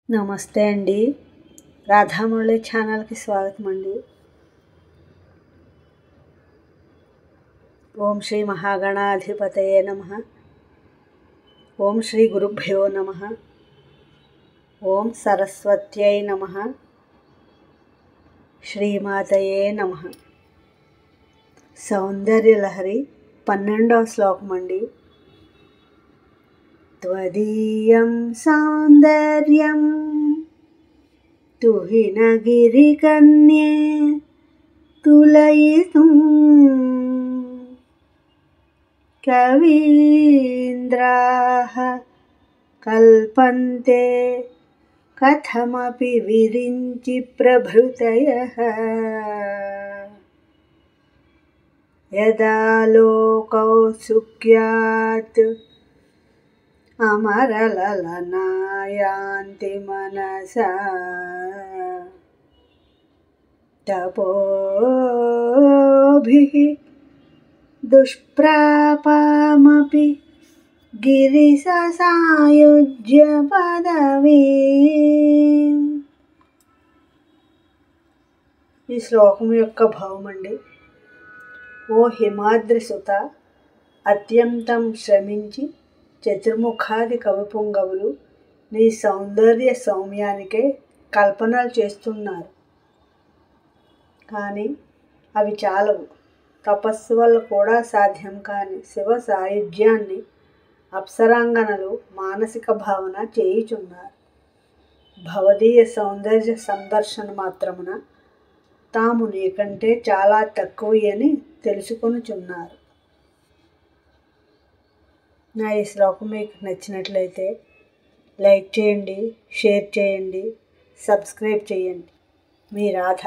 నమస్తే అండి. రాధామురళి ఛానల్కి స్వాగతం అండి. ఓం శ్రీ మహాగణాధిపతయే నమః. ఓం శ్రీ గురుభ్యో నమః. ఓం సరస్వత్యై నమః. శ్రీమాతయే నమః. సౌందర్యలహరి 12వ శ్లోకం అండి. త్వదీయం సౌందర్యం తుహినగిరికన్యే తులయితుం కవీంద్రాః కల్పంతే కథమపి విరించి ప్రభృతయః యదా లోకౌ సుఖ్యాత్ అమరలలనాయాంతి మనసా తపోభిః దుష్ప్రాపామపి గిరిససాయుజ్య పదవీం. ఈ శ్లోకం యొక్క భావం అండి. ఓ హిమాద్రి సుత, అత్యంతం శ్రమించి చతుర్ముఖాది కవిపుంగవులు నీ సౌందర్య సౌమ్యానికే కల్పనలు చేస్తున్నారు. కానీ అవి చాలవు. తపస్సు వల్ల కూడా సాధ్యం కాని శివ సాయుధ్యాన్ని అప్సరాంగనలు మానసిక భావన చేయుచున్నారు. భవదీయ సౌందర్య సందర్శన మాత్రమున తాము నీకంటే చాలా తక్కువని తెలుసుకొనుచున్నారు. నా ఈ శ్లోకం మీకు నచ్చినట్లయితే లైక్ చేయండి, షేర్ చేయండి, సబ్స్క్రైబ్ చేయండి. మీ రాధ.